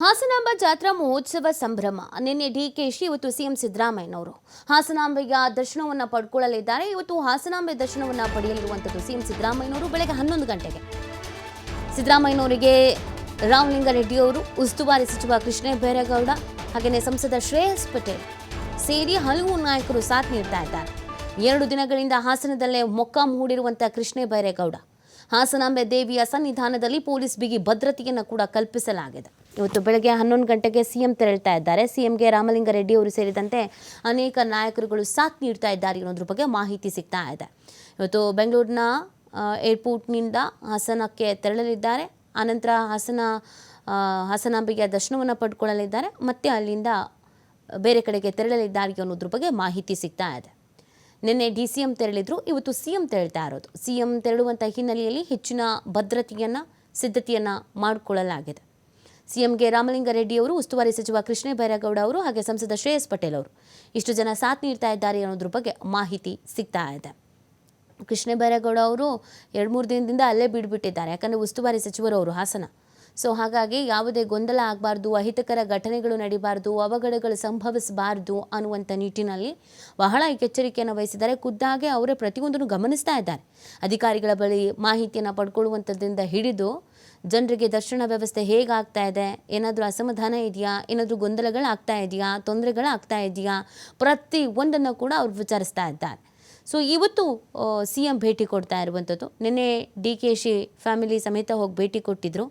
ಹಾಸನಾಂಬ ಜಾತ್ರಾ ಮಹೋತ್ಸವ ಸಂಭ್ರಮ. ನಿನ್ನೆ ಡಿಕೆಶಿ, ಇವತ್ತು ಸಿಎಂ ಸಿದ್ದರಾಮಯ್ಯನವರು ಹಾಸನಾಂಬೆಯ ದರ್ಶನವನ್ನು ಪಡ್ಕೊಳ್ಳಲಿದ್ದಾರೆ. ಇವತ್ತು ಹಾಸನಾಂಬೆ ದರ್ಶನವನ್ನು ಪಡೆಯಲಿರುವಂಥದ್ದು ಸಿಎಂ ಸಿದ್ದರಾಮಯ್ಯನವರು ಬೆಳಗ್ಗೆ 11 ಗಂಟೆಗೆ. ಸಿದ್ದರಾಮಯ್ಯನವರಿಗೆ ರಾಮಲಿಂಗಾರೆಡ್ಡಿ ಅವರು, ಉಸ್ತುವಾರಿ ಸಚಿವ ಕೃಷ್ಣ ಬೈರೇಗೌಡ, ಹಾಗೆಯೇ ಸಂಸದ ಶ್ರೇಯಸ್ ಪಟೇಲ್ ಸೇರಿ ಹಲವು ನಾಯಕರು ಸಾಥ್ ನೀಡ್ತಾ ಇದ್ದಾರೆ. 2 ದಿನಗಳಿಂದ ಹಾಸನದಲ್ಲೇ ಮೊಕ್ಕಾಂ ಹೂಡಿರುವಂಥ ಕೃಷ್ಣ ಬೈರೇಗೌಡ ಹಾಸನಾಂಬೆ ದೇವಿಯ ಸನ್ನಿಧಾನದಲ್ಲಿ ಪೊಲೀಸ್ ಬಿಗಿ ಭದ್ರತೆಯನ್ನು ಕೂಡ ಕಲ್ಪಿಸಲಾಗಿದೆ. ಇವತ್ತು ಬೆಳಗ್ಗೆ 11 ಗಂಟೆಗೆ ಸಿಎಂ ತೆರಳ್ತಾ ಇದ್ದಾರೆ. ಸಿಎಂಗೆ ರಾಮಲಿಂಗಾರೆಡ್ಡಿ ಅವರು ಸೇರಿದಂತೆ ಅನೇಕ ನಾಯಕರುಗಳು ಸಾಥ್ ನೀಡ್ತಾ ಇದ್ದಾರೆ ಅನ್ನೋದ್ರ ಬಗ್ಗೆ ಮಾಹಿತಿ ಸಿಗ್ತಾ ಇದೆ. ಇವತ್ತು ಬೆಂಗಳೂರಿನ ಏರ್ಪೋರ್ಟ್ನಿಂದ ಹಾಸನಕ್ಕೆ ತೆರಳಲಿದ್ದಾರೆ. ಆನಂತರ ಹಾಸನಾಂಬೆಯ ದರ್ಶನವನ್ನು ಪಡ್ಕೊಳ್ಳಲಿದ್ದಾರೆ. ಮತ್ತೆ ಅಲ್ಲಿಂದ ಬೇರೆ ಕಡೆಗೆ ತೆರಳಲಿದ್ದಾರೆ ಅನ್ನೋದ್ರ ಬಗ್ಗೆ ಮಾಹಿತಿ ಸಿಗ್ತಾ ಇದೆ. ನಿನ್ನೆ ಡಿಸಿಎಂ ತೆರಳಿದ್ರು, ಇವತ್ತು ಸಿಎಂ ತೆರಳ್ತಾ ಇರೋದು. ಸಿಎಂ ತೆರಳುವಂಥ ಹಿನ್ನೆಲೆಯಲ್ಲಿ ಹೆಚ್ಚಿನ ಭದ್ರತೆಯನ್ನು ಸಿದ್ಧತೆಯನ್ನು ಮಾಡಿಕೊಳ್ಳಲಾಗಿದೆ. ಸಿಎಂಗೆ ರಾಮಲಿಂಗಾರೆಡ್ಡಿ ಅವರು, ಉಸ್ತುವಾರಿ ಸಚಿವ ಕೃಷ್ಣ ಬೈರೇಗೌಡ ಅವರು, ಹಾಗೆ ಸಂಸದ ಶ್ರೇಯಸ್ ಪಟೇಲ್ ಅವರು ಇಷ್ಟು ಜನ ಸಾಥ್ ನೀಡ್ತಾ ಇದ್ದಾರೆ ಅನ್ನೋದ್ರ ಬಗ್ಗೆ ಮಾಹಿತಿ ಸಿಗ್ತಾ ಇದೆ. ಕೃಷ್ಣ ಬೈರೇಗೌಡ ಅವರು 2-3 ದಿನದಿಂದ ಅಲ್ಲೇ ಬಿಡ್ಬಿಟ್ಟಿದ್ದಾರೆ. ಯಾಕಂದರೆ ಉಸ್ತುವಾರಿ ಸಚಿವರು ಅವರು ಹಾಸನ. ಸೊ ಹಾಗಾಗಿ ಯಾವುದೇ ಗೊಂದಲ ಆಗಬಾರ್ದು, ಅಹಿತಕರ ಘಟನೆಗಳು ನಡೀಬಾರ್ದು, ಅವಘಡಗಳು ಸಂಭವಿಸಬಾರ್ದು ಅನ್ನುವಂಥ ನಿಟ್ಟಿನಲ್ಲಿ ಬಹಳ ಎಚ್ಚರಿಕೆಯನ್ನು ವಹಿಸಿದ್ದಾರೆ. ಖುದ್ದಾಗೆ ಅವರೇ ಪ್ರತಿಯೊಂದನ್ನು ಗಮನಿಸ್ತಾ ಇದ್ದಾರೆ. ಅಧಿಕಾರಿಗಳ ಬಳಿ ಮಾಹಿತಿಯನ್ನು ಪಡ್ಕೊಳ್ಳುವಂಥದ್ದಿಂದ ಹಿಡಿದು ಜನರಿಗೆ ದರ್ಶನ ವ್ಯವಸ್ಥೆ ಹೇಗಾಗ್ತಾ ಇದೆ, ಏನಾದರೂ ಅಸಮಾಧಾನ ಇದೆಯಾ, ಏನಾದರೂ ಗೊಂದಲಗಳಾಗ್ತಾ ಇದೆಯಾ, ತೊಂದರೆಗಳಾಗ್ತಾ ಇದೆಯಾ, ಪ್ರತಿ ಒಂದನ್ನು ಕೂಡ ಅವ್ರು ವಿಚಾರಿಸ್ತಾ ಇದ್ದಾರೆ. ಸೊ ಇವತ್ತು ಸಿಎಂ ಭೇಟಿ ಕೊಡ್ತಾ ಇರುವಂಥದ್ದು. ನಿನ್ನೆ ಡಿಕೆಶಿ ಫ್ಯಾಮಿಲಿ ಸಮೇತ ಹೋಗಿ ಭೇಟಿ ಕೊಟ್ಟಿದ್ದರು.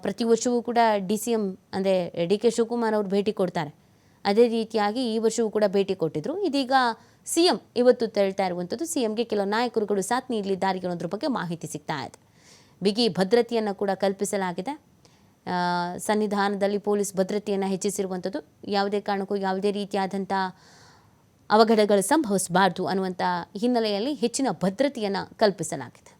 ಪ್ರತಿ ವರ್ಷವೂ ಕೂಡ DCM ಅಂದರೆ DK ಶಿವಕುಮಾರ್ ಅವರು ಭೇಟಿ ಕೊಡ್ತಾರೆ. ಅದೇ ರೀತಿಯಾಗಿ ಈ ವರ್ಷವೂ ಕೂಡ ಭೇಟಿ ಕೊಟ್ಟಿದ್ದರು. ಇದೀಗ ಸಿಎಂ ಇವತ್ತು ತೆರಳ್ತಾ ಇರುವಂಥದ್ದು. ಸಿಎಂಗೆ ಕೆಲವು ನಾಯಕರುಗಳು ಸಾಥ್ ನೀಡಲಿದ್ದಾರೆ ಅನ್ನೋದ್ರ ಬಗ್ಗೆ ಮಾಹಿತಿ ಸಿಗ್ತಾ ಇದೆ. ಬಿಗಿ ಭದ್ರತೆಯನ್ನು ಕೂಡ ಕಲ್ಪಿಸಲಾಗಿದೆ. ಸನ್ನಿಧಾನದಲ್ಲಿ ಪೊಲೀಸ್ ಭದ್ರತೆಯನ್ನು ಹೆಚ್ಚಿಸಿರುವಂಥದ್ದು. ಯಾವುದೇ ಕಾರಣಕ್ಕೂ ಯಾವುದೇ ರೀತಿಯಾದಂಥ ಅವಘಡಗಳು ಸಂಭವಿಸಬಾರ್ದು ಅನ್ನುವಂಥ ಹಿನ್ನೆಲೆಯಲ್ಲಿ ಹೆಚ್ಚಿನ ಭದ್ರತೆಯನ್ನು ಕಲ್ಪಿಸಲಾಗಿದೆ.